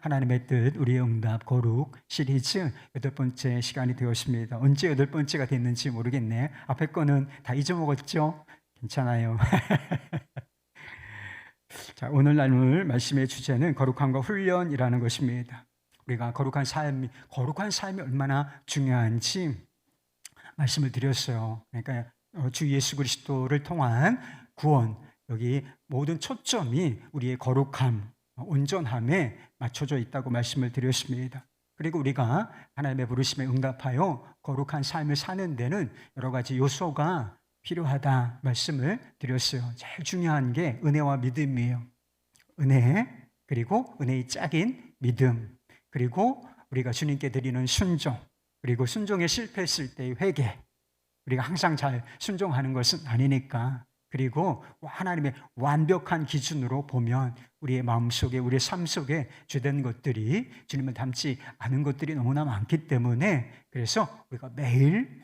하나님의 뜻, 우리의 응답, 거룩 시리즈 8번째 시간이 되었습니다. 언제 8번째가 됐는지 모르겠네. 앞에 거는 다 잊어먹었죠? 괜찮아요. 자, 오늘 나눌 말씀의 주제는 거룩함과 훈련이라는 것입니다. 우리가 거룩한 삶이 얼마나 중요한지 말씀을 드렸어요. 그러니까 주 예수 그리스도를 통한 구원, 여기 모든 초점이 우리의 거룩함, 온전함에 맞춰져 있다고 말씀을 드렸습니다. 그리고 우리가 하나님의 부르심에 응답하여 거룩한 삶을 사는 데는 여러 가지 요소가 필요하다 말씀을 드렸어요. 제일 중요한 게 은혜와 믿음이에요. 은혜, 그리고 은혜의 짝인 믿음, 그리고 우리가 주님께 드리는 순종, 그리고 순종에 실패했을 때의 회개. 우리가 항상 잘 순종하는 것은 아니니까. 그리고 하나님의 완벽한 기준으로 보면 우리의 마음속에, 우리의 삶 속에 죄된 것들이, 주님을 닮지 않은 것들이 너무나 많기 때문에, 그래서 우리가 매일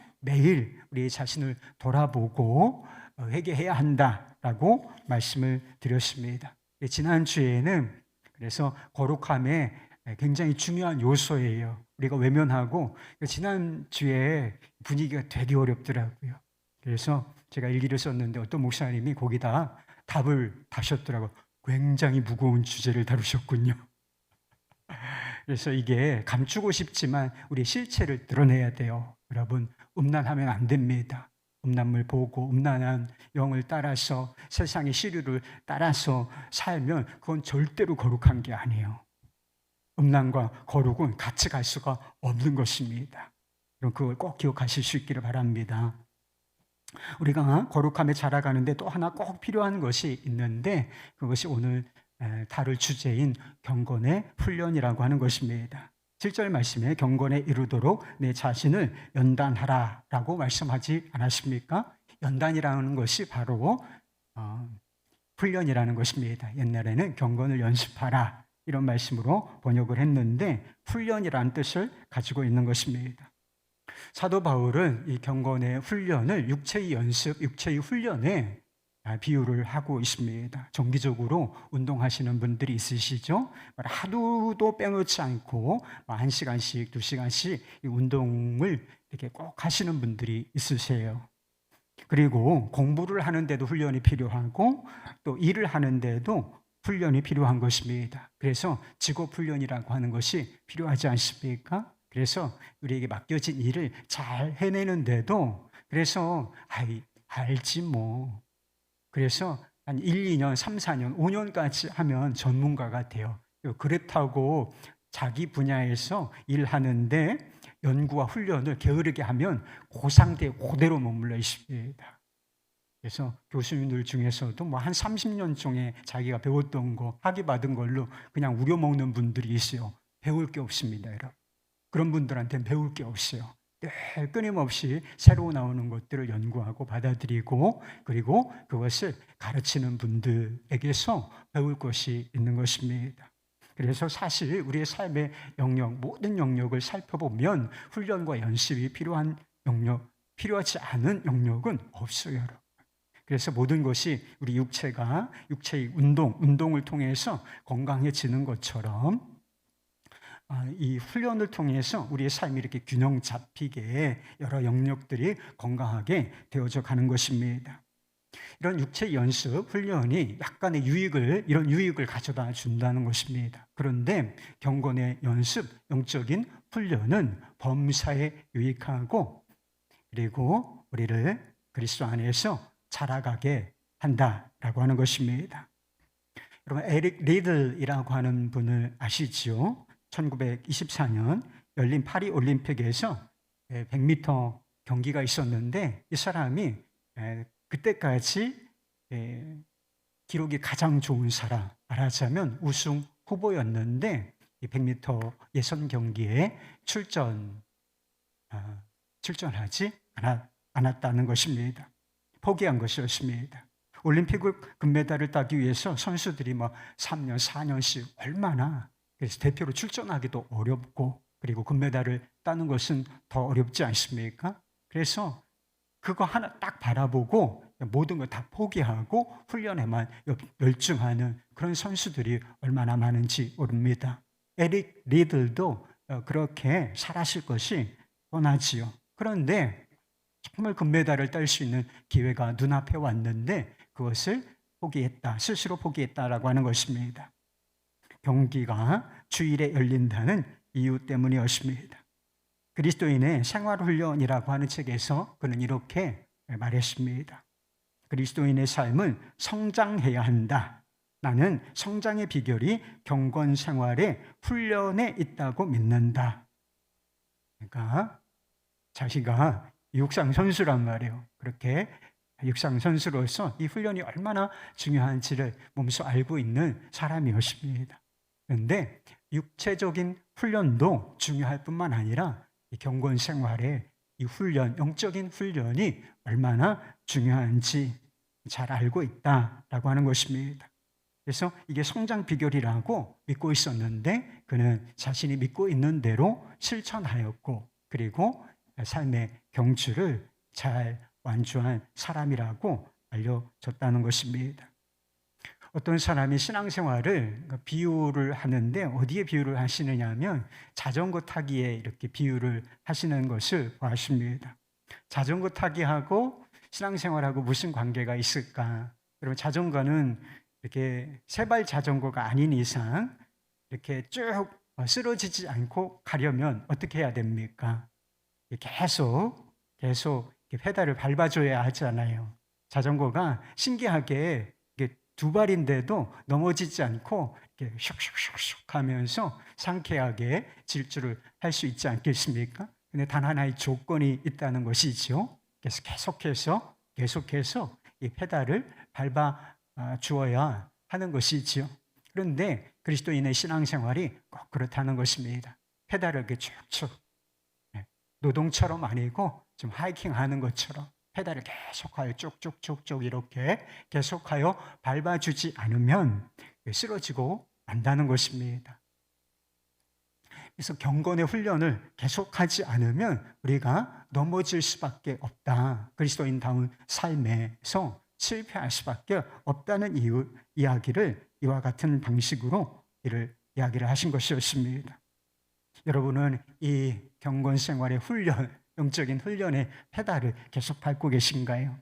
우리의 자신을 돌아보고 회개해야 한다라고 말씀을 드렸습니다. 지난주에는 그래서 거룩함의 굉장히 중요한 요소예요. 우리가 외면하고, 지난주에 분위기가 되게 어렵더라고요. 그래서 제가 일기를 썼는데 어떤 목사님이 거기다 답을 다셨더라고요. 굉장히 무거운 주제를 다루셨군요. 그래서 이게 감추고 싶지만 우리 실체를 드러내야 돼요. 여러분, 음란하면 안 됩니다. 음란물 보고 음란한 영을 따라서 세상의 시류를 따라서 살면 그건 절대로 거룩한 게 아니에요. 음란과 거룩은 같이 갈 수가 없는 것입니다. 그럼 그걸 꼭 기억하실 수 있기를 바랍니다. 우리가 거룩함에 자라가는데 또 하나 꼭 필요한 것이 있는데, 그것이 오늘 다룰 주제인 경건의 훈련이라고 하는 것입니다. 7절 말씀에 경건에 이르도록 내 자신을 연단하라 라고 말씀하지 않았습니까? 연단이라는 것이 바로 훈련이라는 것입니다. 옛날에는 경건을 연습하라 이런 말씀으로 번역을 했는데, 훈련이라는 뜻을 가지고 있는 것입니다. 사도 바울은 이 경건의 훈련을 육체의 연습, 육체의 훈련에 비유를 하고 있습니다. 정기적으로 운동하시는 분들이 있으시죠? 하루도 빼놓지 않고 1시간씩, 2시간씩 이 운동을 이렇게 꼭 하시는 분들이 있으세요. 그리고 공부를 하는데도 훈련이 필요하고 또 일을 하는데도 훈련이 필요한 것입니다. 그래서 직업 훈련이라고 하는 것이 필요하지 않습니까? 그래서 우리에게 맡겨진 일을 잘 해내는데도, 그래서 알지 뭐. 그래서 한 1, 2년, 3, 4년, 5년까지 하면 전문가가 돼요. 그렇다고 자기 분야에서 일하는데 연구와 훈련을 게으르게 하면 그 상태에 그대로 머물러 있습니다. 그래서 교수님들 중에서도 뭐 한 30년 중에 자기가 배웠던 거, 학위 받은 걸로 그냥 우려먹는 분들이 있어요. 배울 게 없습니다, 여러분. 그런 분들한테는 배울 게 없어요. 늘 끊임없이 새로 나오는 것들을 연구하고 받아들이고, 그리고 그것을 가르치는 분들에게서 배울 것이 있는 것입니다. 그래서 사실 우리의 삶의 영역, 모든 영역을 살펴보면 훈련과 연습이 필요한 영역, 필요하지 않은 영역은 없어요, 여러분. 그래서 모든 것이 우리 육체의 운동을 통해서 건강해지는 것처럼 이 훈련을 통해서 우리의 삶이 이렇게 균형 잡히게 여러 영역들이 건강하게 되어져 가는 것입니다. 이런 육체 연습, 훈련이 약간의 이런 유익을 가져다 준다는 것입니다. 그런데 경건의 연습, 영적인 훈련은 범사에 유익하고, 그리고 우리를 그리스도 안에서 자라가게 한다라고 하는 것입니다. 여러분, 에릭 리들이라고 하는 분을 아시죠? 1924년 열린 파리 올림픽에서 100m 경기가 있었는데, 이 사람이 그때까지 기록이 가장 좋은 사람, 말하자면 우승 후보였는데, 이 100m 예선 경기에 출전하지 않았다는 것입니다. 포기한 것이었습니다. 올림픽을 금메달을 따기 위해서 선수들이 3년, 4년씩 얼마나, 그래서 대표로 출전하기도 어렵고, 그리고 금메달을 따는 것은 더 어렵지 않습니까? 그래서 그거 하나 딱 바라보고 모든 걸 다 포기하고 훈련에만 열중하는 그런 선수들이 얼마나 많은지 모릅니다. 에릭 리들도 그렇게 살았을 것이 뻔하지요. 그런데 정말 금메달을 딸 수 있는 기회가 눈앞에 왔는데 그것을 포기했다, 스스로 포기했다라고 하는 것입니다. 경기가 주일에 열린다는 이유 때문이었습니다. 그리스도인의 생활훈련이라고 하는 책에서 그는 이렇게 말했습니다. 그리스도인의 삶은 성장해야 한다. 나는 성장의 비결이 경건 생활의 훈련에 있다고 믿는다. 그러니까 자기가 육상 선수란 말이에요. 그렇게 육상 선수로서 이 훈련이 얼마나 중요한지를 몸소 알고 있는 사람이었습니다. 그런데 육체적인 훈련도 중요할 뿐만 아니라 이 경건 생활의 이 훈련, 영적인 훈련이 얼마나 중요한지 잘 알고 있다라고 하는 것입니다. 그래서 이게 성장 비결이라고 믿고 있었는데 그는 자신이 믿고 있는 대로 실천하였고 그리고 삶의 경주를 잘 완주한 사람이라고 알려졌다는 것입니다. 어떤 사람이 신앙생활을 비유를 하는데 어디에 비유를 하시느냐 하면 자전거 타기에 이렇게 비유를 하시는 것을 보았습니다. 자전거 타기하고 신앙생활하고 무슨 관계가 있을까? 여러분 자전거는 이렇게 세발 자전거가 아닌 이상 이렇게 쭉 쓰러지지 않고 가려면 어떻게 해야 됩니까? 계속 페달을 밟아줘야 하잖아요. 자전거가 신기하게 두 발인데도 넘어지지 않고 이렇게 슉슉슉슉 하면서 상쾌하게 질주를 할 수 있지 않겠습니까? 근데 단 하나의 조건이 있다는 것이죠. 그래서 계속해서 이 페달을 밟아 주어야 하는 것이지요. 그런데 그리스도인의 신앙생활이 꼭 그렇다는 것입니다. 페달을 이렇게 쭉쭉 노동처럼 아니고 좀 하이킹하는 것처럼 페달을 계속하여 쭉쭉쭉쭉 이렇게 계속하여 밟아주지 않으면 쓰러지고 만다는 것입니다. 그래서 경건의 훈련을 계속하지 않으면 우리가 넘어질 수밖에 없다. 그리스도인다운 삶에서 실패할 수밖에 없다는 이야기를 이와 같은 방식으로 이야기를 하신 것이었습니다. 여러분은 이 경건 생활의 훈련, 영적인 훈련의 페달을 계속 밟고 계신가요?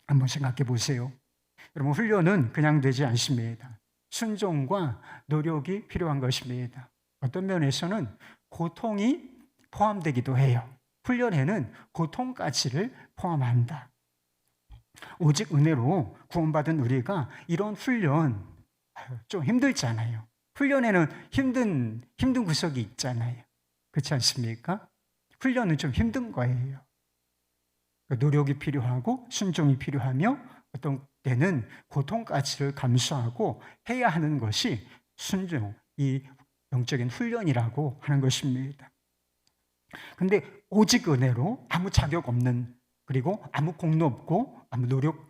한번 생각해 보세요. 여러분 훈련은 그냥 되지 않습니다. 순종과 노력이 필요한 것입니다. 어떤 면에서는 고통이 포함되기도 해요. 훈련에는 고통까지를 포함한다. 오직 은혜로 구원받은 우리가 이런 훈련 좀 힘들잖아요. 훈련에는 힘든 구석이 있잖아요. 그렇지 않습니까? 훈련은 좀 힘든 거예요. 노력이 필요하고 순종이 필요하며 어떤 때는 고통까지를 감수하고 해야 하는 것이 순종, 이 영적인 훈련이라고 하는 것입니다. 근데 오직 은혜로 아무 자격 없는 그리고 아무 공로 없고 아무 노력을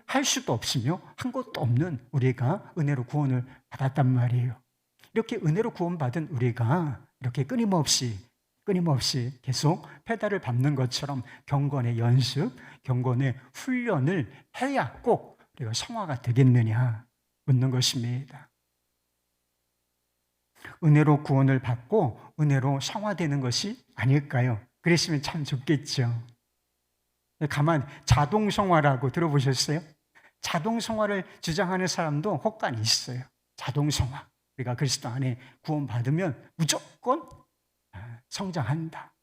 할 수도 없으며 한 것도 없는 우리가 은혜로 구원을 받았단 말이에요. 이렇게 은혜로 구원받은 우리가 이렇게 끊임없이 계속 페달을 밟는 것처럼 경건의 연습, 경건의 훈련을 해야 꼭 우리가 성화가 되겠느냐 묻는 것입니다. 은혜로 구원을 받고 은혜로 성화되는 것이 아닐까요? 그랬으면 참 좋겠죠. 가만 자동성화라고 들어보셨어요? 자동성화를 주장하는 사람도 혹간 있어요. 자동성화. 우리가 그리스도 안에 구원받으면 무조건 성장한다.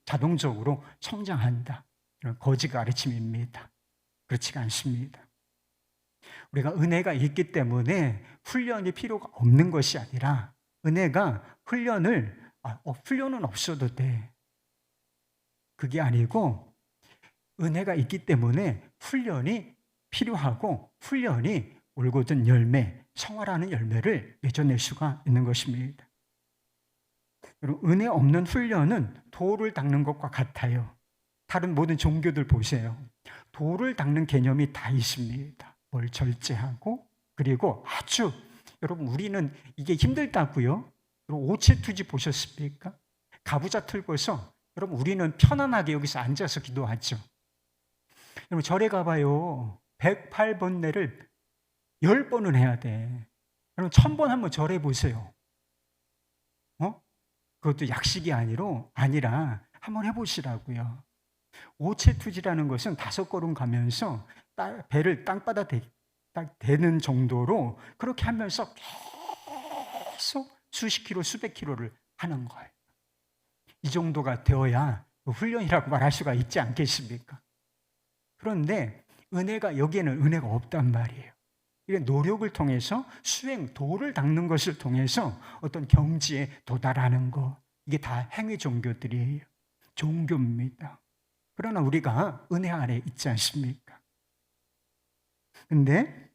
자동적으로 성장한다. 이런 거짓 가르침입니다. 그렇지가 않습니다. 우리가 은혜가 있기 때문에 훈련이 필요가 없는 것이 아니라 은혜가 훈련은 없어도 돼. 그게 아니고 은혜가 있기 때문에 훈련이 필요하고 훈련이 올곧은 열매, 성화라는 열매를 맺어낼 수가 있는 것입니다. 여러분, 은혜 없는 훈련은 돌을 닦는 것과 같아요. 다른 모든 종교들 보세요. 돌을 닦는 개념이 다 있습니다. 뭘 절제하고 그리고 여러분 우리는 이게 힘들다고요? 여러분 오체투지 보셨습니까? 가부좌 틀고서 여러분 우리는 편안하게 여기서 앉아서 기도하죠. 여러분 절에 가봐요. 108번뇌를 10번은 해야 돼. 여러분 1000번 한번 절해 보세요. 그것도 약식이 아니라 한번 해보시라고요. 오체투지라는 것은 5걸음 가면서 배를 땅바닥 대는 정도로 그렇게 하면서 계속 수십 킬로, 수백 킬로를 하는 거예요. 이 정도가 되어야 훈련이라고 말할 수가 있지 않겠습니까? 그런데 은혜가, 여기에는 은혜가 없단 말이에요. 이게 노력을 통해서 돌을 닦는 것을 통해서 어떤 경지에 도달하는 것, 이게 다 행위 종교들이에요. 종교입니다. 그러나 우리가 은혜 아래 있지 않습니까? 근데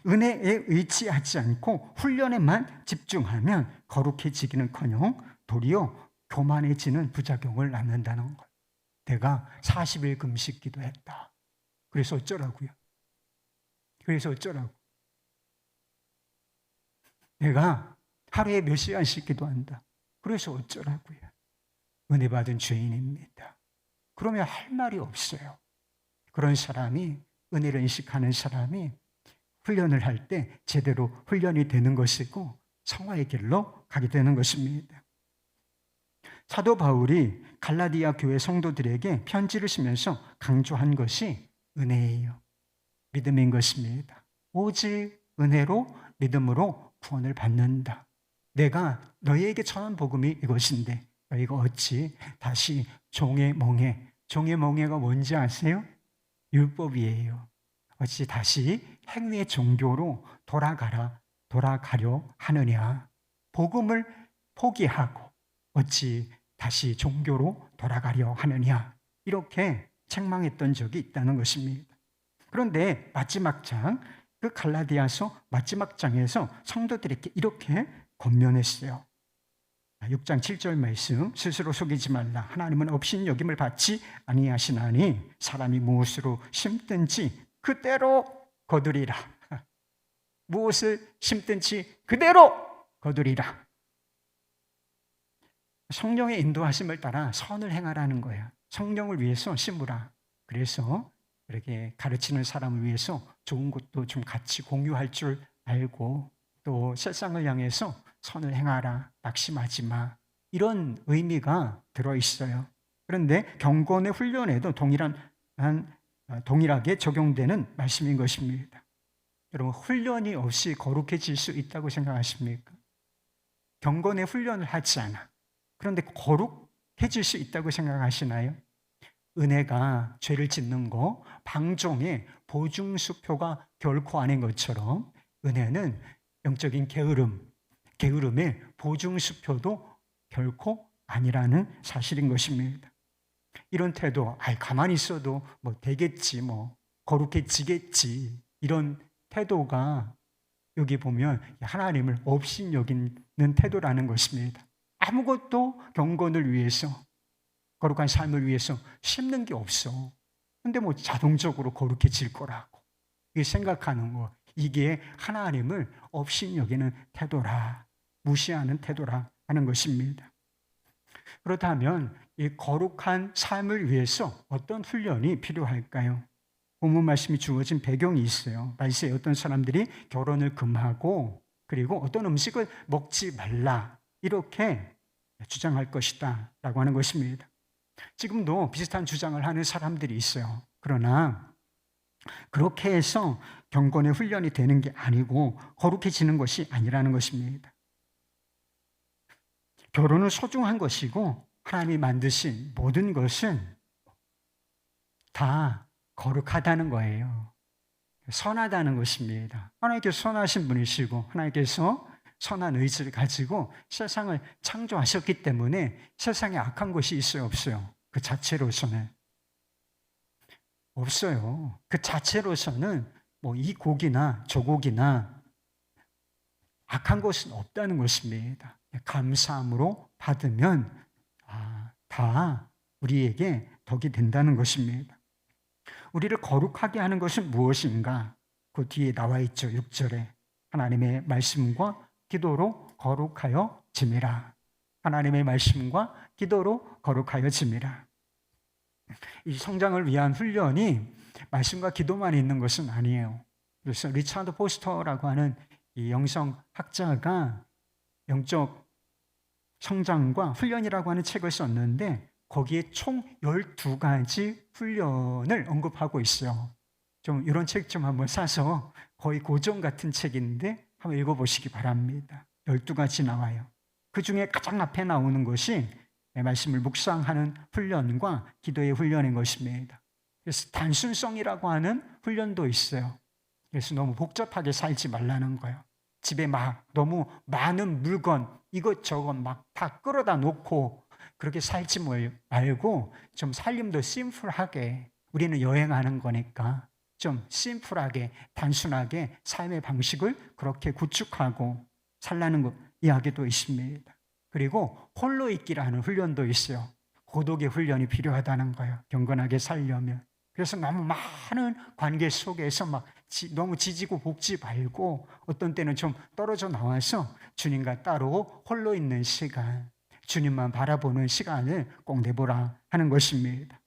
은혜에 의지하지 않고 훈련에만 집중하면 거룩해지기는커녕 도리어 교만해지는 부작용을 낳는다는 거예요. 내가 40일 금식 기도했다. 그래서 어쩌라고요? 내가 하루에 몇 시간씩 기도한다. 그래서 어쩌라고요? 은혜 받은 죄인입니다. 그러면 할 말이 없어요. 그런 사람이, 은혜를 인식하는 사람이 훈련을 할 때 제대로 훈련이 되는 것이고 성화의 길로 가게 되는 것입니다. 사도 바울이 갈라디아 교회 성도들에게 편지를 쓰면서 강조한 것이 은혜예요. 믿음인 것입니다. 오직 은혜로 믿음으로 구원을 받는다. 내가 너희에게 전한 복음이 이것인데 너희가 어찌 다시 종의 멍에가 뭔지 아세요? 율법이에요. 어찌 다시 행위의 종교로 돌아가려 하느냐. 복음을 포기하고 어찌 다시 종교로 돌아가려 하느냐. 이렇게 책망했던 적이 있다는 것입니다. 그런데 마지막 장, 그 갈라디아서 마지막 장에서 성도들에게 이렇게 권면했어요. 6장 7절 말씀, 스스로 속이지 말라. 하나님은 업신여김을 받지 아니하시나니 사람이 무엇으로 심든지 그대로 거두리라. 무엇을 심든지 그대로 거두리라. 성령의 인도하심을 따라 선을 행하라는 거야. 성령을 위해서 심으라. 그래서 이렇게 가르치는 사람을 위해서 좋은 것도 좀 같이 공유할 줄 알고, 또 세상을 향해서 선을 행하라, 낙심하지 마, 이런 의미가 들어있어요. 그런데 경건의 훈련에도 동일하게 적용되는 말씀인 것입니다. 여러분, 훈련이 없이 거룩해질 수 있다고 생각하십니까? 경건의 훈련을 하지 않아. 그런데 거룩해질 수 있다고 생각하시나요? 은혜가 죄를 짓는 거, 방종의 보증수표가 결코 아닌 것처럼 은혜는 영적인 게으름의 보증수표도 결코 아니라는 사실인 것입니다. 이런 태도, 가만히 있어도 되겠지, 거룩해지겠지, 이런 태도가 여기 보면 하나님을 업신여기는 태도라는 것입니다. 아무것도 경건을 위해서, 거룩한 삶을 위해서 심는 게 없어. 근데 자동적으로 거룩해질 거라고 이게 생각하는 거, 이게 하나님을 업신여기는 태도라, 무시하는 태도라 하는 것입니다. 그렇다면 이 거룩한 삶을 위해서 어떤 훈련이 필요할까요? 본문 말씀이 주어진 배경이 있어요. 말세에 어떤 사람들이 결혼을 금하고 그리고 어떤 음식을 먹지 말라, 이렇게 주장할 것이다 라고 하는 것입니다. 지금도 비슷한 주장을 하는 사람들이 있어요. 그러나 그렇게 해서 경건의 훈련이 되는 게 아니고 거룩해지는 것이 아니라는 것입니다. 결혼은 소중한 것이고 하나님이 만드신 모든 것은 다 거룩하다는 거예요. 선하다는 것입니다. 하나님께서 선하신 분이시고 하나님께서 선한 의지를 가지고 세상을 창조하셨기 때문에 세상에 악한 것이 있어요, 없어요? 그 자체로서는 없어요. 그 자체로서는 이 곡이나 저 곡이나 악한 것은 없다는 것입니다. 감사함으로 받으면 다 우리에게 덕이 된다는 것입니다. 우리를 거룩하게 하는 것은 무엇인가? 그 뒤에 나와 있죠. 6절에 하나님의 말씀과 기도로 거룩하여 짐이라. 하나님의 말씀과 기도로 거룩하여 짐이라. 이 성장을 위한 훈련이 말씀과 기도만 있는 것은 아니에요. 그래서 리차드 포스터라고 하는 이 영성학자가 영적 성장과 훈련이라고 하는 책을 썼는데 거기에 총 12가지 훈련을 언급하고 있어요. 좀 이런 책 좀 한번 사서 거의 고전 같은 책인데 한번 읽어보시기 바랍니다. 12가지 나와요. 그 중에 가장 앞에 나오는 것이 말씀을 묵상하는 훈련과 기도의 훈련인 것입니다. 그래서 단순성이라고 하는 훈련도 있어요. 그래서 너무 복잡하게 살지 말라는 거예요. 집에 막 너무 많은 물건 이것저것 막 다 끌어다 놓고 그렇게 살지 말고 좀 살림도 심플하게, 우리는 여행하는 거니까 좀 심플하게 단순하게 삶의 방식을 그렇게 구축하고 살라는 이야기도 있습니다. 그리고 홀로 있기라는 훈련도 있어요. 고독의 훈련이 필요하다는 거예요. 경건하게 살려면. 그래서 너무 많은 관계 속에서 막 너무 지지고 볶지 말고 어떤 때는 좀 떨어져 나와서 주님과 따로 홀로 있는 시간, 주님만 바라보는 시간을 꼭 내보라 하는 것입니다.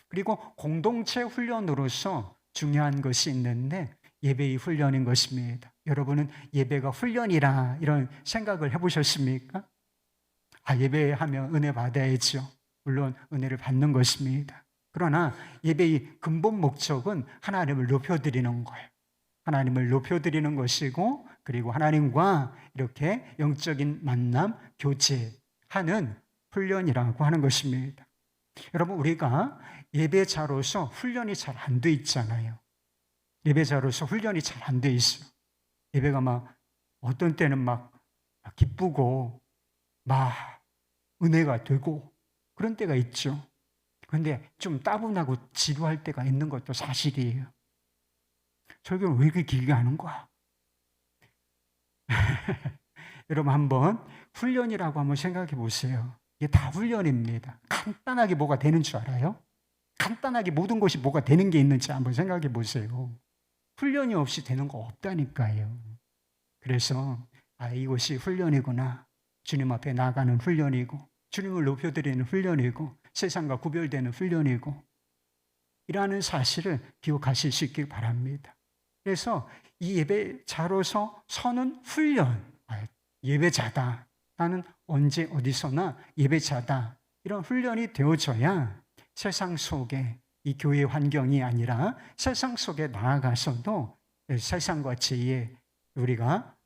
그리고 공동체 훈련으로서 중요한 것이 있는데 예배의 훈련인 것입니다. 여러분은 예배가 훈련이라 이런 생각을 해보셨습니까? 예배하면 은혜 받아야죠. 물론 은혜를 받는 것입니다. 그러나 예배의 근본 목적은 하나님을 높여드리는 거예요. 하나님을 높여드리는 것이고, 그리고 하나님과 이렇게 영적인 만남, 교제하는 훈련이라고 하는 것입니다. 여러분, 우리가 예배자로서 훈련이 잘 안 돼 있잖아요. 예배자로서 훈련이 잘 안 돼 있어요. 예배가 막 어떤 때는 막 기쁘고 막 은혜가 되고 그런 때가 있죠. 그런데 좀 따분하고 지루할 때가 있는 것도 사실이에요. 설교를 왜 이렇게 길게 하는 거야? 여러분, 한번 훈련이라고 한번 생각해 보세요. 이게 다 훈련입니다. 간단하게 뭐가 되는 줄 알아요? 간단하게 모든 것이 뭐가 되는 게 있는지 한번 생각해 보세요. 훈련이 없이 되는 거 없다니까요. 그래서 이것이 훈련이구나. 주님 앞에 나아가는 훈련이고, 주님을 높여드리는 훈련이고, 세상과 구별되는 훈련이고, 이라는 사실을 기억하실 수 있길 바랍니다. 그래서 이 예배자로서 서는 훈련, 예배자다, 나는 언제 어디서나 예배자다, 이런 훈련이 되어져야 세상 속에, 이 교회 환경이 아니라 세상 속에 나아가서도 세상과 죄에 우리가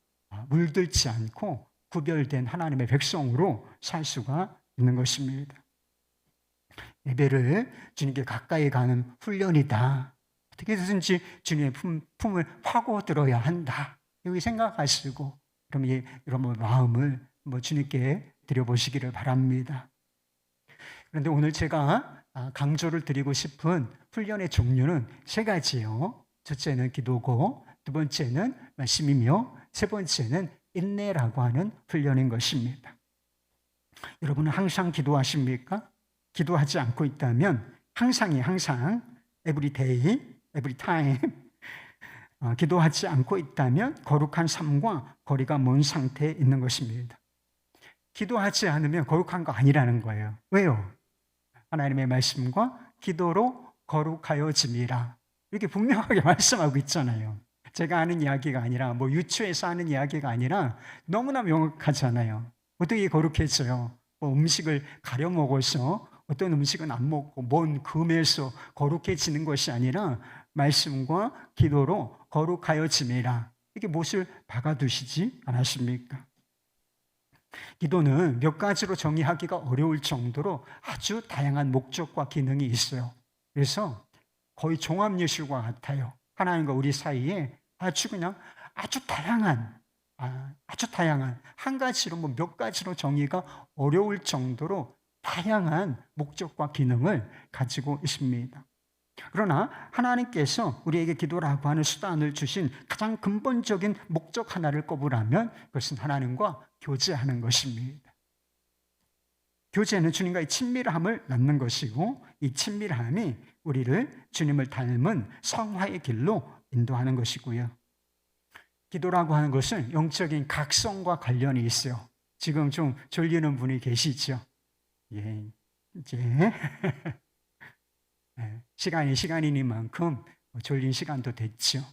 물들지 않고 구별된 하나님의 백성으로 살 수가 있는 것입니다. 예배를 주님께 가까이 가는 훈련이다. 어떻게든지 주님의 품을 파고들어야 한다. 여기 생각하시고 그럼 여러분 마음을 주님께 드려보시기를 바랍니다. 그런데 오늘 제가 강조를 드리고 싶은 훈련의 종류는 세 가지예요. 첫째는 기도고, 두 번째는 말씀이며, 세 번째는 인내라고 하는 훈련인 것입니다. 여러분은 항상 기도하십니까? 기도하지 않고 있다면 항상 every day, every time 기도하지 않고 있다면 거룩한 삶과 거리가 먼 상태에 있는 것입니다. 기도하지 않으면 거룩한 거 아니라는 거예요. 왜요? 하나님의 말씀과 기도로 거룩하여짐이라 이렇게 분명하게 말씀하고 있잖아요. 제가 하는 이야기가 아니라 유추해서 하는 이야기가 아니라 너무나 명확하잖아요. 어떻게 거룩해져요? 음식을 가려 먹어서 어떤 음식은 안 먹고 먼 금에서 거룩해지는 것이 아니라 말씀과 기도로 거룩하여짐이라 이렇게 못을 박아두시지 않았습니까? 기도는 몇 가지로 정의하기가 어려울 정도로 아주 다양한 목적과 기능이 있어요. 그래서 거의 종합예술과 같아요. 하나님과 우리 사이에 아주 다양한 한 가지로 몇 가지로 정의가 어려울 정도로 다양한 목적과 기능을 가지고 있습니다. 그러나 하나님께서 우리에게 기도라고 하는 수단을 주신 가장 근본적인 목적 하나를 꼽으라면 그것은 하나님과 교제하는 것입니다. 교제는 주님과의 친밀함을 낳는 것이고 이 친밀함이 우리를 주님을 닮은 성화의 길로 인도하는 것이고요. 기도라고 하는 것은 영적인 각성과 관련이 있어요. 지금 좀 졸리는 분이 계시죠? 이제 시간이니만큼 졸린 시간도 됐죠.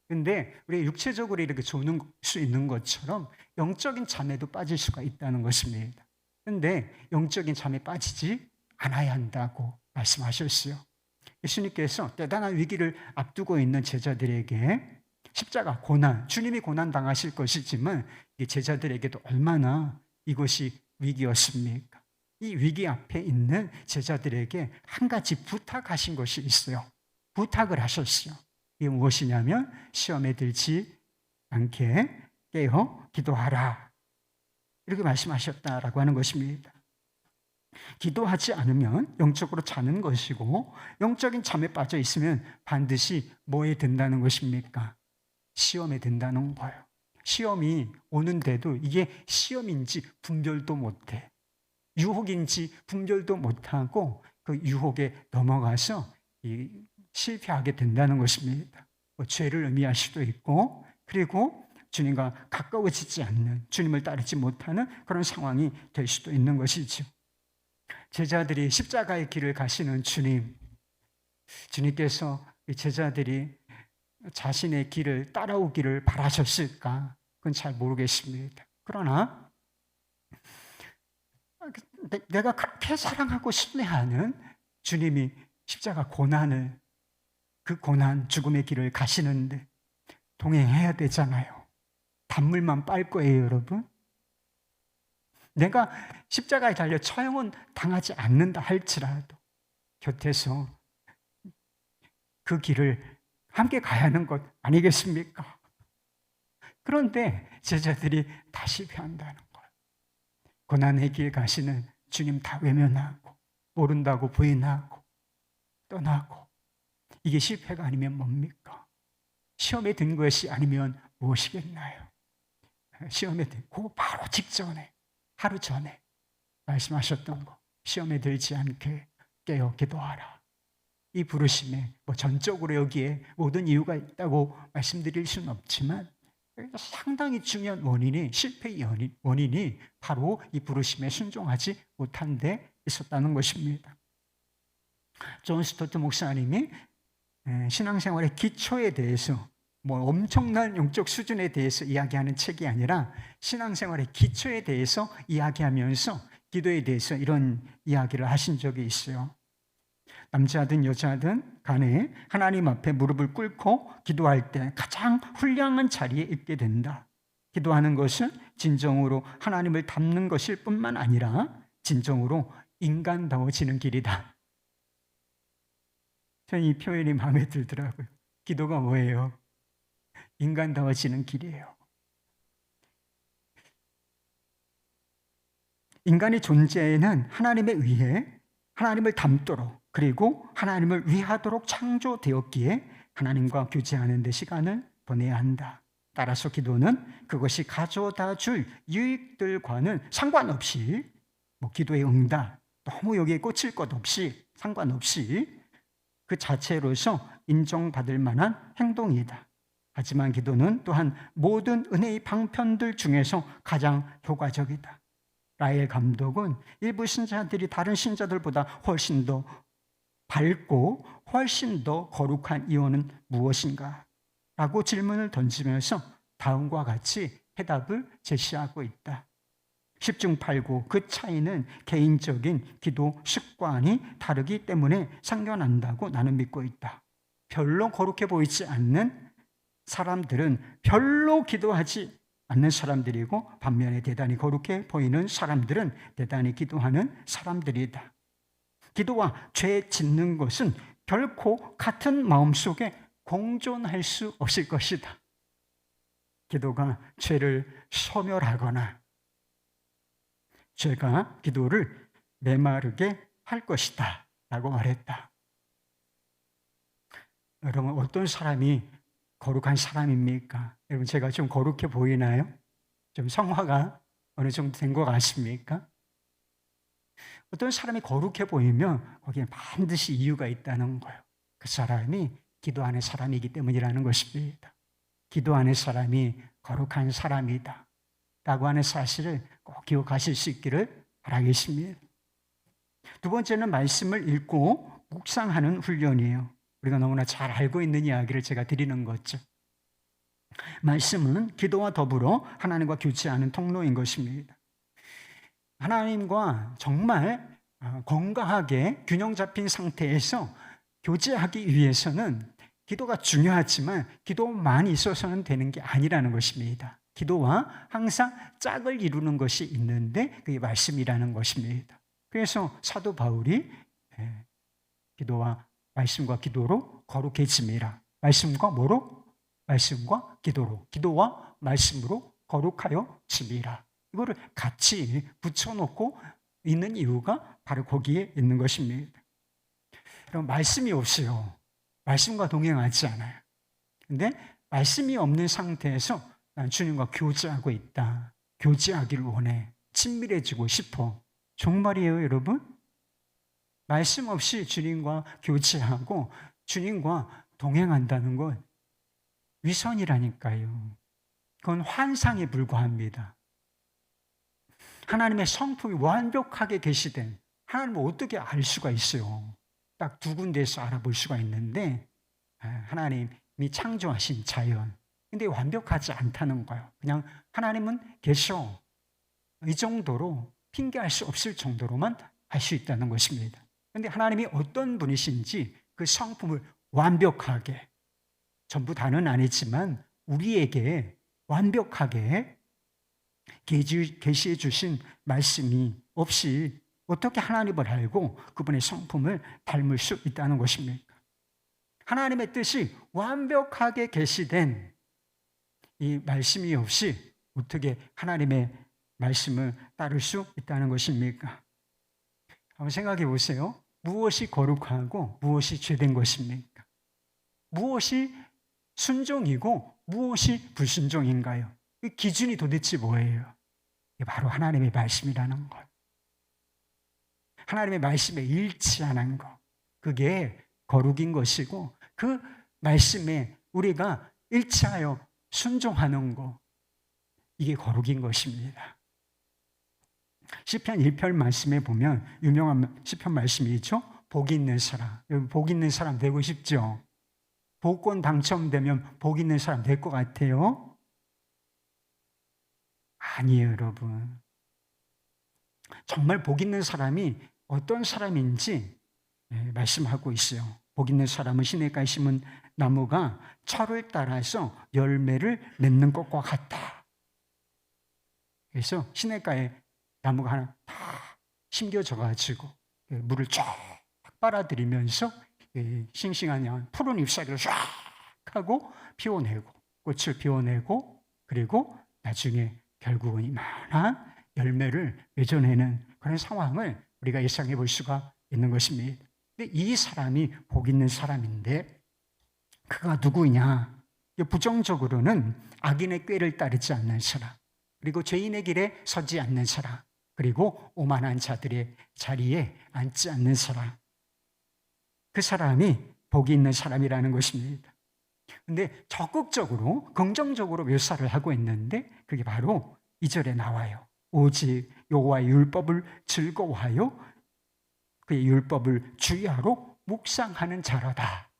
근데 우리 육체적으로 이렇게 조는 수 있는 것처럼 영적인 잠에도 빠질 수가 있다는 것입니다. 근데 영적인 잠에 빠지지 않아야 한다고 말씀하셨어요. 예수님께서 대단한 위기를 앞두고 있는 제자들에게 십자가 고난, 주님이 고난 당하실 것이지만 이 제자들에게도 얼마나 이것이 위기였습니까? 이 위기 앞에 있는 제자들에게 한 가지 부탁하신 것이 있어요. 부탁을 하셨어요. 이게 무엇이냐면 시험에 들지 않게 깨어 기도하라. 이렇게 말씀하셨다라고 하는 것입니다. 기도하지 않으면 영적으로 자는 것이고 영적인 잠에 빠져 있으면 반드시 뭐에 든다는 것입니까? 시험에 든다는 거예요. 시험이 오는데도 이게 시험인지 분별도 못해. 유혹인지 분별도 못하고 그 유혹에 넘어가서 실패하게 된다는 것입니다. 죄를 의미할 수도 있고 그리고 주님과 가까워지지 않는, 주님을 따르지 못하는 그런 상황이 될 수도 있는 것이죠. 제자들이 십자가의 길을 가시는 주님께서 제자들이 자신의 길을 따라오기를 바라셨을까? 그건 잘 모르겠습니다. 그러나 내가 그렇게 사랑하고 신뢰하는 주님이 십자가 고난을, 그 고난, 죽음의 길을 가시는데 동행해야 되잖아요. 단물만 빨 거예요, 여러분. 내가 십자가에 달려 처형은 당하지 않는다 할지라도 곁에서 그 길을 함께 가야 하는 것 아니겠습니까? 그런데 제자들이 다 실패한다는 거예요. 고난의 길 가시는 주님 다 외면하고 모른다고 부인하고 떠나고, 이게 실패가 아니면 뭡니까? 시험에 든 것이 아니면 무엇이겠나요? 시험에 들고 바로 직전에, 하루 전에 말씀하셨던 거, 시험에 들지 않게 깨어 기도하라. 이 부르심에 전적으로 여기에 모든 이유가 있다고 말씀드릴 수는 없지만 상당히 중요한 원인이, 실패의 원인이 바로 이 부르심에 순종하지 못한 데 있었다는 것입니다. 존 스토트 목사님이 신앙생활의 기초에 대해서 엄청난 영적 수준에 대해서 이야기하는 책이 아니라 신앙생활의 기초에 대해서 이야기하면서 기도에 대해서 이런 이야기를 하신 적이 있어요. 남자든 여자든 간에 하나님 앞에 무릎을 꿇고 기도할 때 가장 훌륭한 자리에 있게 된다. 기도하는 것은 진정으로 하나님을 닮는 것일 뿐만 아니라 진정으로 인간다워지는 길이다. 저는 이 표현이 마음에 들더라고요. 기도가 뭐예요? 인간다워지는 길이에요. 인간의 존재는 하나님에 의해 하나님을 닮도록, 그리고 하나님을 위하도록 창조되었기에 하나님과 교제하는 데 시간을 보내야 한다. 따라서 기도는 그것이 가져다 줄 유익들과는 상관없이, 기도의 응답, 너무 여기에 꽂힐 것 없이, 상관없이 그 자체로서 인정받을 만한 행동이다. 하지만 기도는 또한 모든 은혜의 방편들 중에서 가장 효과적이다. 라엘 감독은 일부 신자들이 다른 신자들보다 훨씬 더 밝고 훨씬 더 거룩한 이유는 무엇인가? 라고 질문을 던지면서 다음과 같이 해답을 제시하고 있다. 10중 8구, 그 차이는 개인적인 기도 습관이 다르기 때문에 생겨난다고 나는 믿고 있다. 별로 거룩해 보이지 않는 사람들은 별로 기도하지 않는 사람들이고, 반면에 대단히 거룩해 보이는 사람들은 대단히 기도하는 사람들이다. 기도와 죄 짓는 것은 결코 같은 마음속에 공존할 수 없을 것이다. 기도가 죄를 소멸하거나 죄가 기도를 메마르게 할 것이다 라고 말했다. 여러분, 어떤 사람이 거룩한 사람입니까? 여러분, 제가 좀 거룩해 보이나요? 좀 성화가 어느 정도 된 것 같습니까? 어떤 사람이 거룩해 보이면 거기에 반드시 이유가 있다는 거예요. 그 사람이 기도하는 사람이기 때문이라는 것입니다. 기도하는 사람이 거룩한 사람이다 라고 하는 사실을 꼭 기억하실 수 있기를 바라겠습니다. 두 번째는 말씀을 읽고 묵상하는 훈련이에요. 우리가 너무나 잘 알고 있는 이야기를 제가 드리는 거죠. 말씀은 기도와 더불어 하나님과 교제하는 통로인 것입니다. 하나님과 정말 건강하게 균형 잡힌 상태에서 교제하기 위해서는 기도가 중요하지만 기도만 있어서는 되는 게 아니라는 것입니다. 기도와 항상 짝을 이루는 것이 있는데 그게 말씀이라는 것입니다. 그래서 사도 바울이 기도와 말씀과 기도로 거룩해짐이라. 말씀과 뭐로? 말씀과 기도로. 기도와 말씀으로 거룩하여 짐이라. 이거를 같이 붙여놓고 있는 이유가 바로 거기에 있는 것입니다. 그럼 말씀이 없어요. 말씀과 동행하지 않아요. 근데 말씀이 없는 상태에서 난 주님과 교제하고 있다. 교제하기를 원해. 친밀해지고 싶어. 정말이에요, 여러분? 말씀 없이 주님과 교제하고 주님과 동행한다는 건 위선이라니까요. 그건 환상에 불과합니다. 하나님의 성품이 완벽하게 계시된 하나님을 어떻게 알 수가 있어요? 딱 두 군데에서 알아볼 수가 있는데 하나님이 창조하신 자연. 근데 완벽하지 않다는 거예요. 그냥 하나님은 계셔. 이 정도로 핑계할 수 없을 정도로만 할 수 있다는 것입니다. 그런데 하나님이 어떤 분이신지 그 성품을 완벽하게, 전부 다는 아니지만 우리에게 완벽하게 계시해 주신 말씀이 없이 어떻게 하나님을 알고 그분의 성품을 닮을 수 있다는 것입니까? 하나님의 뜻이 완벽하게 계시된 이 말씀이 없이 어떻게 하나님의 말씀을 따를 수 있다는 것입니까? 한번 생각해 보세요. 무엇이 거룩하고 무엇이 죄된 것입니까? 무엇이 순종이고 무엇이 불순종인가요? 그 기준이 도대체 뭐예요? 바로 하나님의 말씀이라는 것. 하나님의 말씀에 일치하는 것. 그게 거룩인 것이고 그 말씀에 우리가 일치하여 순종하는 것. 이게 거룩인 것입니다. 시편 1편 말씀에 보면 유명한 시편 말씀이 있죠. 복 있는 사람. 여러분 복 있는 사람 되고 싶죠? 복권 당첨되면 복 있는 사람 될 것 같아요? 아니에요, 여러분. 정말 복 있는 사람이 어떤 사람인지 말씀하고 있어요. 복 있는 사람은 시냇가에 심은 나무가 철을 따라서 열매를 맺는 것과 같다. 그래서 시냇가에 나무가 하나 다 심겨져가지고 물을 쫙 빨아들이면서 싱싱한 푸른 잎사귀를 쫙 하고 피워내고 꽃을 피워내고 그리고 나중에 결국은 이만한 열매를 맺어내는 그런 상황을 우리가 예상해 볼 수가 있는 것입니다. 근데 이 사람이 복 있는 사람인데 그가 누구냐? 부정적으로는 악인의 꾀를 따르지 않는 사람, 그리고 죄인의 길에 서지 않는 사람, 그리고 오만한 자들의 자리에 앉지 않는 사람. 그 사람이 복이 있는 사람이라는 것입니다. 근데 적극적으로 긍정적으로 묘사를 하고 있는데 그게 바로 2절에 나와요. 오직 여호와의 율법을 즐거워하여 그의 율법을 주야로 묵상하는 자라다.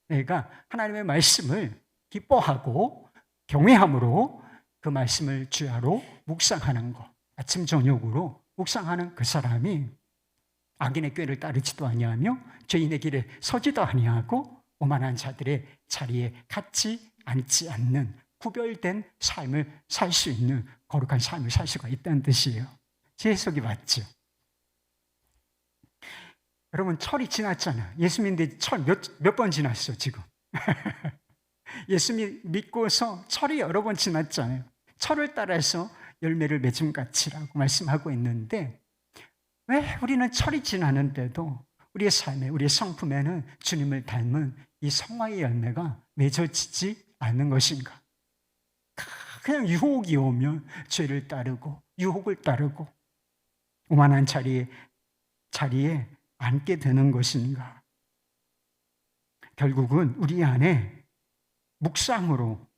내가 하나님의 말씀을 기뻐하고 경외함으로 그 말씀을 주야로 묵상하는 것, 아침 저녁으로 묵상하는 그 사람이 악인의 꾀를 따르지도 아니하며 죄인의 길에 서지도 아니하고 오만한 자들의 자리에 같이 앉지 않는 구별된 삶을 살 수 있는 거룩한 삶을 살 수가 있다는 뜻이에요. 제 해석이 맞죠? 여러분 철이 지났잖아요. 예수 믿는데 철 몇 번 지났어 지금. 예수 믿고서 철이 여러 번 지났잖아요. 철을 따라서 열매를 맺음같이라고 말씀하고 있는데 왜 우리는 철이 지나는데도 우리의 삶에 우리의 성품에는 주님을 닮은 이 성화의 열매가 맺어지지 않는 것인가? 그냥 유혹이 오면 죄를 따르고 유혹을 따르고 오만한 자리에 앉게 되는 것인가? 결국은 우리 안에 묵상함으로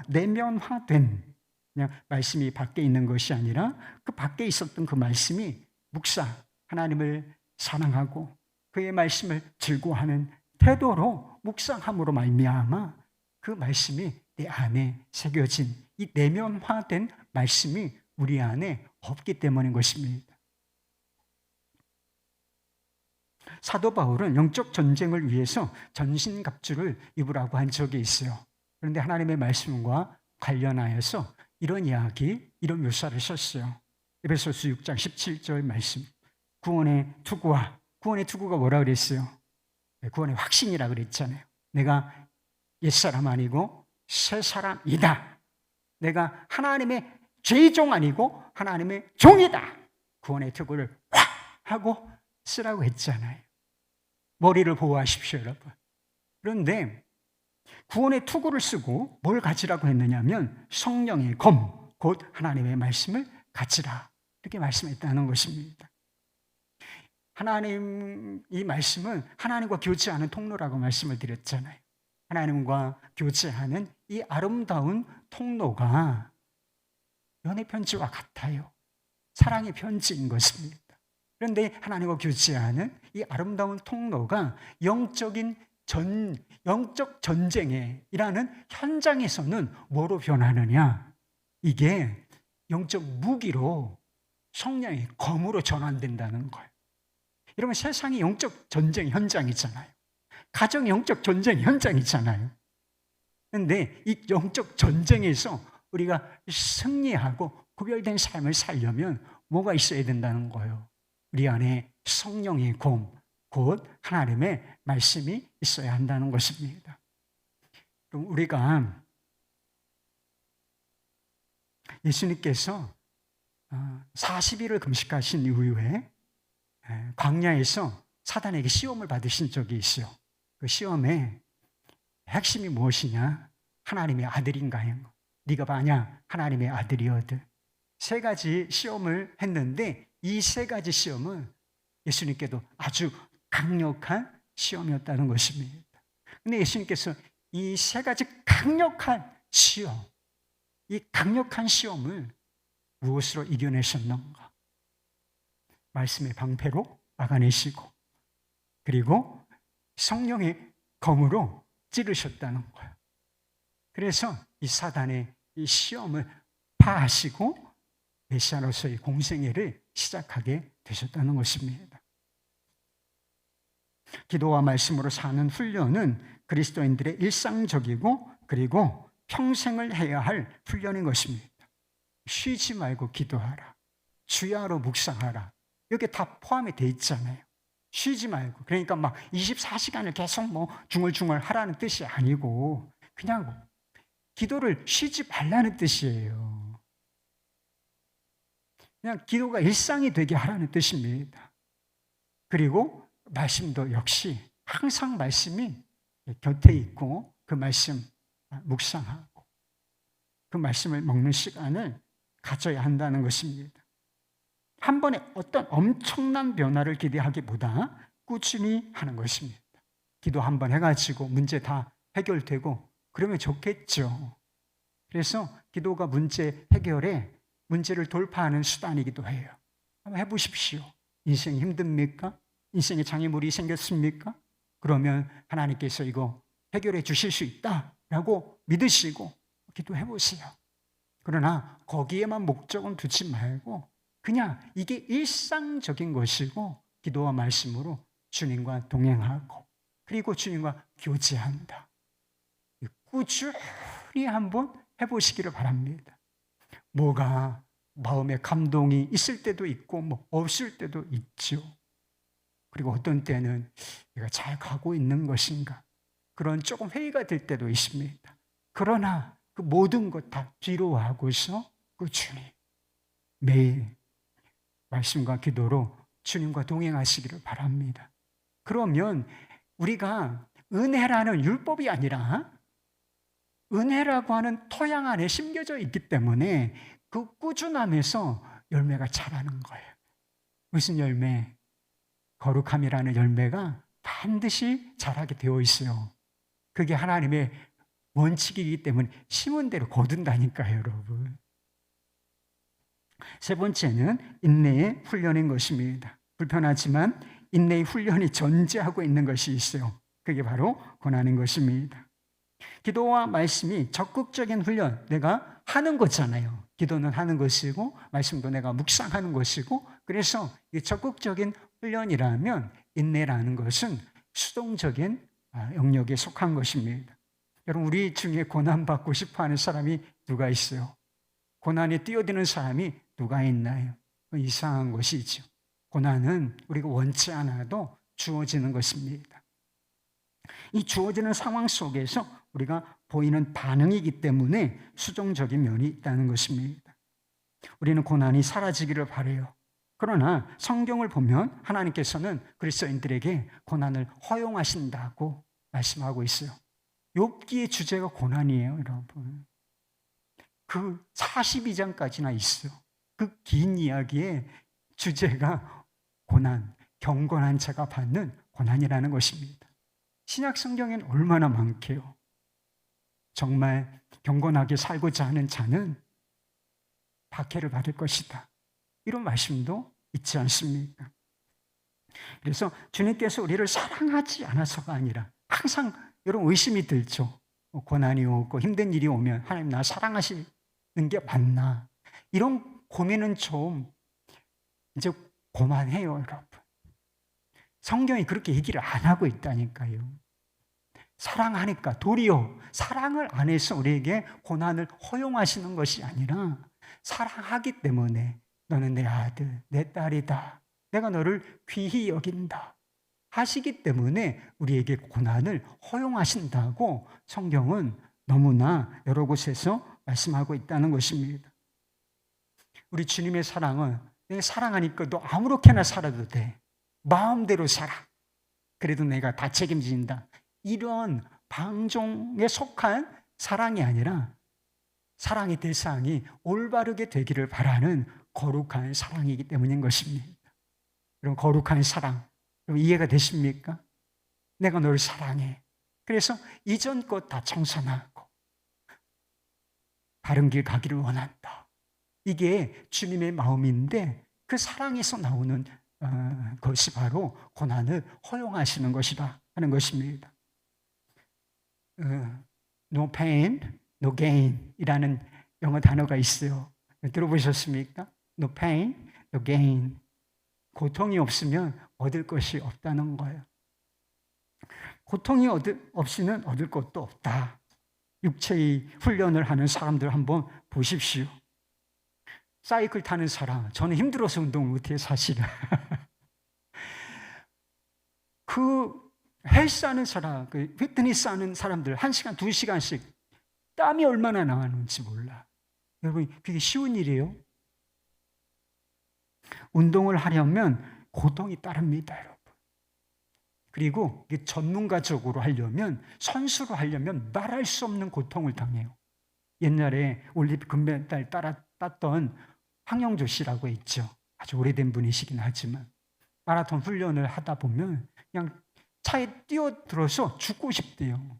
내면화된 그냥 말씀이 밖에 있는 것이 아니라 그 밖에 있었던 그 말씀이 하나님을 사랑하고 그의 말씀을 즐거워하는 태도로 묵상함으로 말미암아 그 말씀이 내 안에 새겨진 이 내면화된 말씀이 우리 안에 없기 때문인 것입니다. 사도 바울은 영적 전쟁을 위해서 전신갑주를 입으라고 한 적이 있어요. 그런데 하나님의 말씀과 관련하여서 이런 이야기, 이런 묘사를 썼어요. 에베소서 6장 17절 말씀. 구원의 투구가 뭐라 그랬어요? 구원의 확신이라 그랬잖아요. 내가 옛사람 아니고 새 사람이다. 내가 하나님의 죄종 아니고 하나님의 종이다. 구원의 투구를 확 하고 쓰라고 했잖아요. 머리를 보호하십시오, 여러분. 그런데 구원의 투구를 쓰고 뭘 가지라고 했느냐면 성령의 검, 곧 하나님의 말씀을 가지라. 이렇게 말씀했다는 것입니다. 하나님, 이 말씀은 하나님과 교제하는 통로라고 말씀을 드렸잖아요. 하나님과 교제하는 이 아름다운 통로가 연애 편지와 같아요. 사랑의 편지인 것입니다. 그런데 하나님과 교제하는 이 아름다운 통로가 영적 전쟁에 일하는 현장에서는 뭐로 변하느냐? 이게 영적 무기로 성령의 검으로 전환된다는 거예요. 여러분, 세상이 영적 전쟁 현장이잖아요. 가정이 영적 전쟁 현장이잖아요. 그런데 이 영적 전쟁에서 우리가 승리하고 구별된 삶을 살려면 뭐가 있어야 된다는 거예요? 우리 안에 성령의 검, 곧 하나님의 말씀이 있어야 한다는 것입니다. 그럼 우리가 예수님께서 40일을 금식하신 이후에 광야에서 사단에게 시험을 받으신 적이 있어요. 그 시험의 핵심이 무엇이냐? 하나님의 아들인가요? 네가 봐냐? 하나님의 아들이거든. 세 가지 시험을 했는데 이 세 가지 시험은 예수님께도 아주 강력한 시험이었다는 것입니다. 그런데 예수님께서 이 세 가지 강력한 시험, 이 강력한 시험을 무엇으로 이겨내셨는가? 말씀의 방패로 막아내시고, 그리고 성령의 검으로 찌르셨다는 거예요. 그래서 이 사단의 이 시험을 파하시고 메시아로서의 공생애를 시작하게 되셨다는 것입니다. 기도와 말씀으로 사는 훈련은 그리스도인들의 일상적이고 그리고 평생을 해야 할 훈련인 것입니다. 쉬지 말고 기도하라. 주야로 묵상하라. 여기 다 포함이 돼 있잖아요. 쉬지 말고. 그러니까 막 24시간을 계속 중얼중얼 하라는 뜻이 아니고 그냥 기도를 쉬지 말라는 뜻이에요. 그냥 기도가 일상이 되게 하라는 뜻입니다. 그리고 말씀도 역시 항상 말씀이 곁에 있고 그 말씀 묵상하고 그 말씀을 먹는 시간을 가져야 한다는 것입니다. 한 번에 어떤 엄청난 변화를 기대하기보다 꾸준히 하는 것입니다. 기도 한 번 해가지고 문제 다 해결되고 그러면 좋겠죠. 그래서 기도가 문제 해결에 문제를 돌파하는 수단이기도 해요. 한번 해보십시오. 인생이 힘듭니까? 인생에 장애물이 생겼습니까? 그러면 하나님께서 이거 해결해 주실 수 있다라고 믿으시고 기도해 보세요. 그러나 거기에만 목적은 두지 말고 그냥 이게 일상적인 것이고 기도와 말씀으로 주님과 동행하고 그리고 주님과 교제한다. 꾸준히 한번 해보시기를 바랍니다. 뭐가 마음에 감동이 있을 때도 있고 없을 때도 있죠. 그리고 어떤 때는 내가 잘 가고 있는 것인가 그런 조금 회의가 될 때도 있습니다. 그러나 그 모든 것 다 뒤로 하고서 꾸준히 매일 말씀과 기도로 주님과 동행하시기를 바랍니다. 그러면 우리가 은혜라는 율법이 아니라 은혜라고 하는 토양 안에 심겨져 있기 때문에 그 꾸준함에서 열매가 자라는 거예요. 무슨 열매? 거룩함이라는 열매가 반드시 자라게 되어 있어요. 그게 하나님의 원칙이기 때문에 심은 대로 거둔다니까요, 여러분. 세 번째는 인내의 훈련인 것입니다. 불편하지만 인내의 훈련이 전제하고 있는 것이 있어요. 그게 바로 고난인 것입니다. 기도와 말씀이 적극적인 훈련, 내가 하는 거잖아요. 기도는 하는 것이고 말씀도 내가 묵상하는 것이고, 그래서 이 적극적인 훈련이라면 인내라는 것은 수동적인 영역에 속한 것입니다. 여러분, 우리 중에 고난받고 싶어하는 사람이 누가 있어요? 고난에 뛰어드는 사람이 누가 있나요? 이상한 것이죠. 고난은 우리가 원치 않아도 주어지는 것입니다. 이 주어지는 상황 속에서 우리가 보이는 반응이기 때문에 수동적인 면이 있다는 것입니다. 우리는 고난이 사라지기를 바라요. 그러나 성경을 보면 하나님께서는 그리스도인들에게 고난을 허용하신다고 말씀하고 있어요. 욥기의 주제가 고난이에요, 여러분. 그 42장까지나 있어요. 그 긴 이야기의 주제가 고난, 경건한 자가 받는 고난이라는 것입니다. 신약 성경엔 얼마나 많게요. 정말 경건하게 살고자 하는 자는 박해를 받을 것이다. 이런 말씀도 있지 않습니까? 그래서 주님께서 우리를 사랑하지 않아서가 아니라 항상 이런 의심이 들죠. 고난이 오고 힘든 일이 오면 하나님 나 사랑하시는 게 맞나? 이런 고민은 좀 이제 그만해요, 여러분. 성경이 그렇게 얘기를 안 하고 있다니까요. 사랑하니까, 도리어 사랑을 안 해서 우리에게 고난을 허용하시는 것이 아니라 사랑하기 때문에 너는 내 아들, 내 딸이다. 내가 너를 귀히 여긴다. 하시기 때문에 우리에게 고난을 허용하신다고 성경은 너무나 여러 곳에서 말씀하고 있다는 것입니다. 우리 주님의 사랑은 내가 사랑하니까 너 아무렇게나 살아도 돼. 마음대로 살아. 그래도 내가 다 책임진다. 이런 방종에 속한 사랑이 아니라 사랑의 대상이 올바르게 되기를 바라는 거룩한 사랑이기 때문인 것입니다. 이런 거룩한 사랑, 이해가 되십니까? 내가 너를 사랑해. 그래서 이전 것 다 청산하고 바른 길 가기를 원한다. 이게 주님의 마음인데 그 사랑에서 나오는 것이 바로 고난을 허용하시는 것이다 하는 것입니다. No pain, no gain 이라는 영어 단어가 있어요. 들어보셨습니까? No pain, no gain. 고통이 없으면 얻을 것이 없다는 거예요. 고통이 없이는 얻을 것도 없다. 육체의 훈련을 하는 사람들 한번 보십시오. 사이클 타는 사람, 저는 힘들어서 운동을 못해요, 사실은. 그 헬스 하는 사람, 그 피트니스 하는 사람들 1시간, 2시간씩 땀이 얼마나 나가는지 몰라. 여러분, 그게 쉬운 일이에요? 운동을 하려면 고통이 따릅니다, 여러분. 그리고 전문가적으로 하려면, 선수로 하려면 말할 수 없는 고통을 당해요. 옛날에 올림픽 금메달 땄던 황영조 씨라고 있죠. 아주 오래된 분이시긴 하지만 마라톤 훈련을 하다 보면 그냥 차에 뛰어들어서 죽고 싶대요.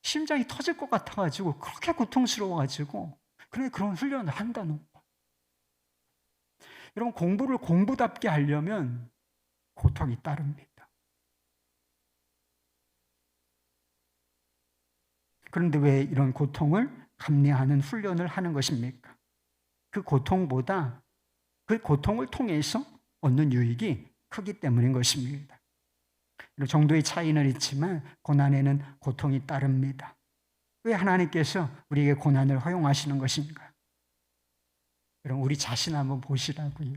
심장이 터질 것 같아가지고 그렇게 고통스러워가지고 그런 훈련을 한다는 거예요. 여러분, 공부를 공부답게 하려면 고통이 따릅니다. 그런데 왜 이런 고통을 감내하는 훈련을 하는 것입니까? 그 고통보다 그 고통을 통해서 얻는 유익이 크기 때문인 것입니다. 정도의 차이는 있지만 고난에는 고통이 따릅니다. 왜 하나님께서 우리에게 고난을 허용하시는 것인가? 여러분, 우리 자신 한번 보시라고요.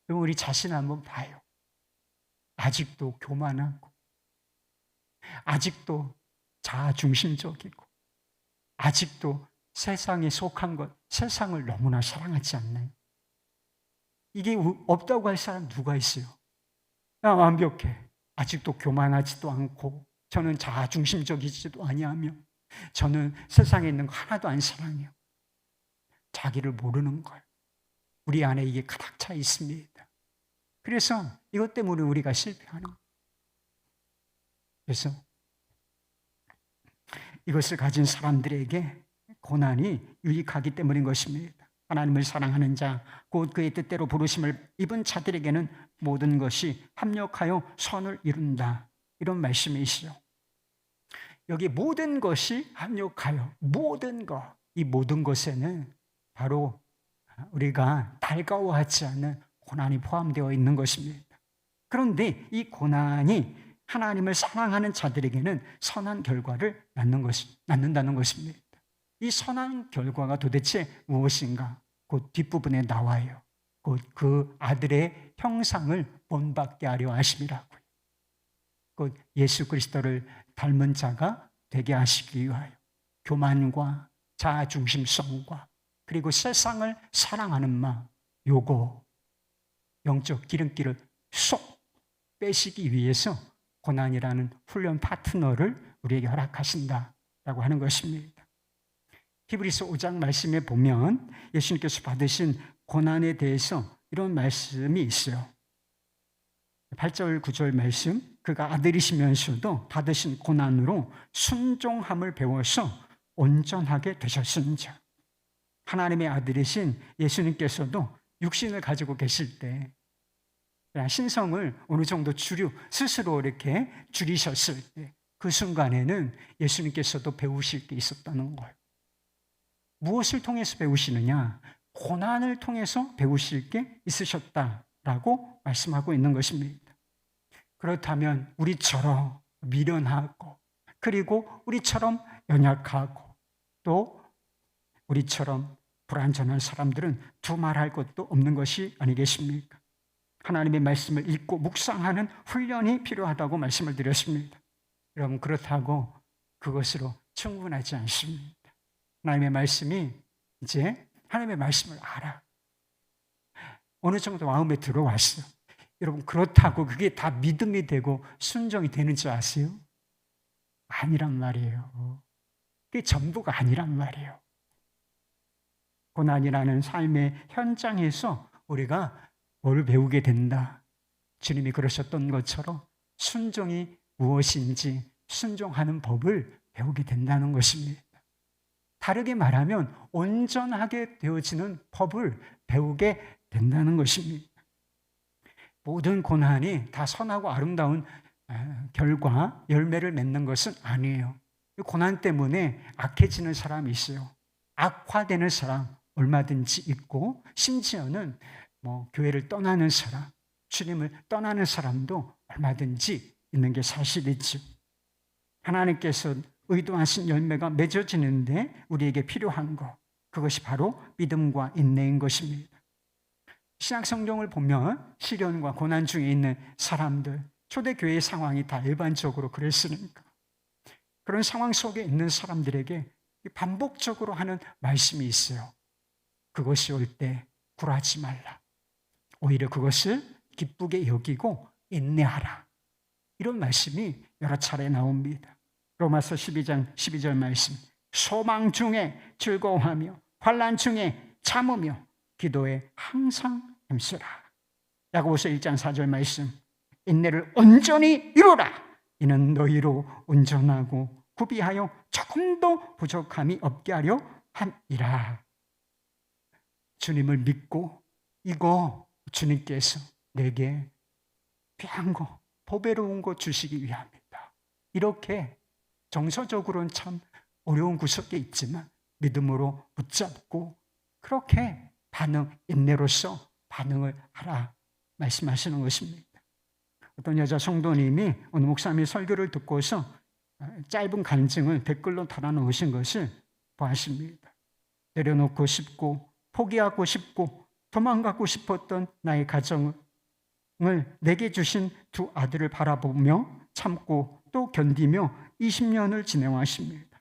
여러분, 우리 자신 한번 봐요. 아직도 교만하고, 아직도 자아중심적이고, 아직도 세상에 속한 것, 세상을 너무나 사랑하지 않나요? 이게 없다고 할 사람 누가 있어요? 나 완벽해. 아직도 교만하지도 않고, 저는 자아중심적이지도 아니하며, 저는 세상에 있는 거 하나도 안 사랑해요. 자기를 모르는 거예요. 우리 안에 이게 가득 차 있습니다. 그래서 이것 때문에 우리가 실패하는 거예요. 그래서 이것을 가진 사람들에게 고난이 유익하기 때문인 것입니다. 하나님을 사랑하는 자, 곧 그의 뜻대로 부르심을 입은 자들에게는 모든 것이 합력하여 선을 이룬다. 이런 말씀이시죠. 여기 모든 것이 합력하여 모든 것, 이 모든 것에는 바로 우리가 달가워하지 않는 고난이 포함되어 있는 것입니다. 그런데 이 고난이 하나님을 사랑하는 자들에게는 선한 결과를 낳는다는 것입니다. 이 선한 결과가 도대체 무엇인가? 곧 뒷부분에 나와요. 곧 그 아들의 형상을 본받게 하려 하심이라고요. 곧 예수 그리스도를 닮은 자가 되게 하시기 위하여 교만과 자아중심성과 그리고 세상을 사랑하는 마음, 요거 영적 기름기를 쏙 빼시기 위해서 고난이라는 훈련 파트너를 우리에게 허락하신다라고 하는 것입니다. 히브리서 5장 말씀에 보면 예수님께서 받으신 고난에 대해서 이런 말씀이 있어요. 8절 9절 말씀, 그가 아들이시면서도 받으신 고난으로 순종함을 배워서 온전하게 되셨은즉. 하나님의 아들이신 예수님께서도 육신을 가지고 계실 때 신성을 어느 정도 스스로 이렇게 줄이셨을 때 그 순간에는 예수님께서도 배우실 게 있었다는 거예요. 무엇을 통해서 배우시느냐? 고난을 통해서 배우실 게 있으셨다라고 말씀하고 있는 것입니다. 그렇다면 우리처럼 미련하고 그리고 우리처럼 연약하고 또 우리처럼 불완전한 사람들은 두말할 것도 없는 것이 아니겠습니까? 하나님의 말씀을 읽고 묵상하는 훈련이 필요하다고 말씀을 드렸습니다. 여러분, 그렇다고 그것으로 충분하지 않습니다. 하나님의 말씀이 이제 하나님의 말씀을 알아. 어느 정도 마음에 들어왔어요. 여러분, 그렇다고 그게 다 믿음이 되고 순종이 되는 줄 아세요? 아니란 말이에요. 그게 전부가 아니란 말이에요. 고난이라는 삶의 현장에서 우리가 뭘 배우게 된다. 주님이 그러셨던 것처럼 순종이 무엇인지 순종하는 법을 배우게 된다는 것입니다. 다르게 말하면 온전하게 되어지는 법을 배우게 된다는 것입니다. 모든 고난이 다 선하고 아름다운 결과, 열매를 맺는 것은 아니에요. 고난 때문에 악해지는 사람이 있어요. 악화되는 사람 얼마든지 있고 심지어는 교회를 떠나는 사람, 주님을 떠나는 사람도 얼마든지 있는 게 사실이죠. 하나님께서 의도하신 열매가 맺어지는데 우리에게 필요한 것, 그것이 바로 믿음과 인내인 것입니다. 신약 성경을 보면 시련과 고난 중에 있는 사람들, 초대교회의 상황이 다 일반적으로 그랬으니까 그런 상황 속에 있는 사람들에게 반복적으로 하는 말씀이 있어요. 그것이 올 때 굴하지 말라. 오히려 그것을 기쁘게 여기고 인내하라. 이런 말씀이 여러 차례 나옵니다. 로마서 12장 12절 말씀. 소망 중에 즐거워하며 환난 중에 참으며 기도에 항상 힘쓰라. 야고보서 1장 4절 말씀. 인내를 온전히 이루라. 이는 너희로 온전하고 구비하여 조금도 부족함이 없게 하려 함이라. 주님을 믿고 이거 주님께서 내게 귀한 거, 보배로운 거 주시기 위함이다. 이렇게 정서적으로는 참 어려운 구석에 있지만 믿음으로 붙잡고 그렇게 인내로서 반응을 하라 말씀하시는 것입니다. 어떤 여자 성도님이 어느 목사님의 설교를 듣고서 짧은 간증을 댓글로 달아놓으신 것을 보았습니다. 내려놓고 싶고 포기하고 싶고 도망가고 싶었던 나의 가정을 내게 주신 두 아들을 바라보며 참고 또 견디며 20년을 지내왔습니다.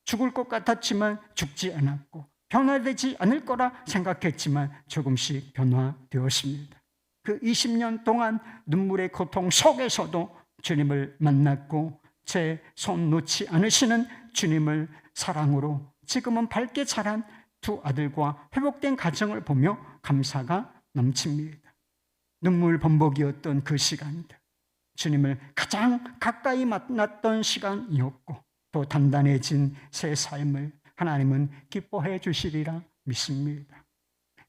죽을 것 같았지만 죽지 않았고 변화되지 않을 거라 생각했지만 조금씩 변화되었습니다. 그 20년 동안 눈물의 고통 속에서도 주님을 만났고 제 손 놓지 않으시는 주님을 사랑으로 지금은 밝게 자란 두 아들과 회복된 가정을 보며 감사가 넘칩니다. 눈물 범벅이었던 그 시간들, 주님을 가장 가까이 만났던 시간이었고 또 단단해진 새 삶을 하나님은 기뻐해 주시리라 믿습니다.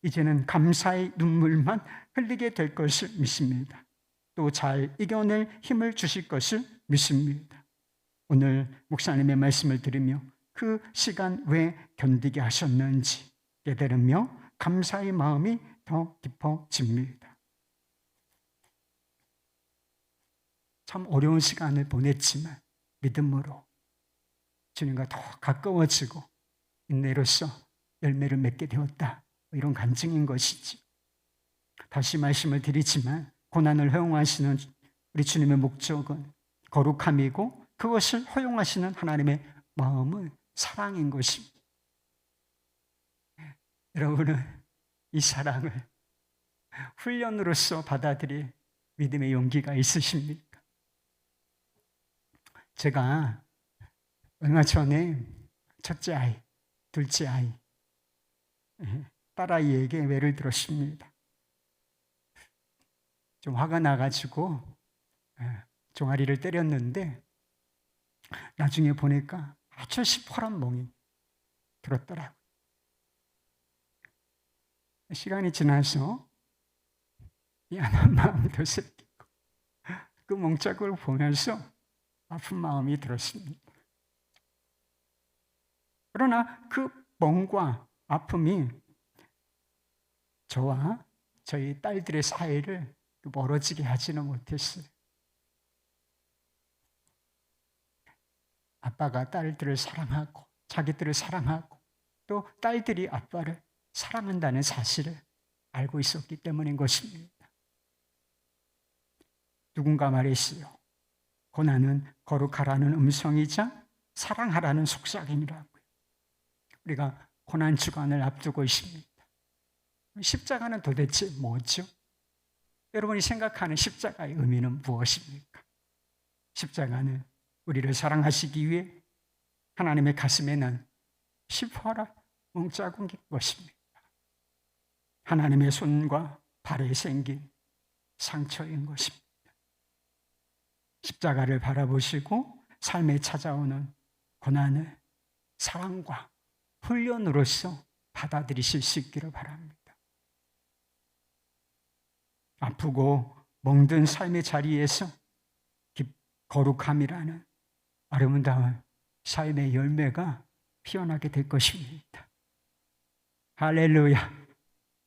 이제는 감사의 눈물만 흘리게 될 것을 믿습니다. 또 잘 이겨낼 힘을 주실 것을 믿습니다. 오늘 목사님의 말씀을 들으며 그 시간 왜 견디게 하셨는지 깨달으며 감사의 마음이 더 깊어집니다. 참 어려운 시간을 보냈지만 믿음으로 주님과 더 가까워지고 인내로서 열매를 맺게 되었다. 이런 간증인 것이지. 다시 말씀을 드리지만 고난을 허용하시는 우리 주님의 목적은 거룩함이고 그것을 허용하시는 하나님의 마음은 사랑인 것입니다. 여러분은 이 사랑을 훈련으로서 받아들일 믿음의 용기가 있으십니까? 제가 얼마 전에 첫째 아이, 둘째 아이, 딸아이에게 외를 들었습니다. 좀 화가 나가지고 종아리를 때렸는데 나중에 보니까 아주 시퍼런 멍이 들었더라고요. 시간이 지나서 미안한 마음도 생기고 그 멍자국을 보면서 아픈 마음이 들었습니다. 그러나 그 멍과 아픔이 저와 저희 딸들의 사이를 멀어지게 하지는 못했어요. 아빠가 딸들을 사랑하고 자기들을 사랑하고 또 딸들이 아빠를 사랑한다는 사실을 알고 있었기 때문인 것입니다. 누군가 말했어요. 고난은 거룩하라는 음성이자 사랑하라는 속삭임이라고요. 우리가 고난 주간을 앞두고 있습니다. 십자가는 도대체 뭐죠? 여러분이 생각하는 십자가의 의미는 무엇입니까? 십자가는 우리를 사랑하시기 위해 하나님의 가슴에 난 시퍼런 뭉자국인 것입니다. 하나님의 손과 발에 생긴 상처인 것입니다. 십자가를 바라보시고 삶에 찾아오는 고난을 사랑과 훈련으로서 받아들이실 수 있기를 바랍니다. 아프고 멍든 삶의 자리에서 거룩함이라는 아름다운 삶의 열매가 피어나게 될 것입니다. 할렐루야.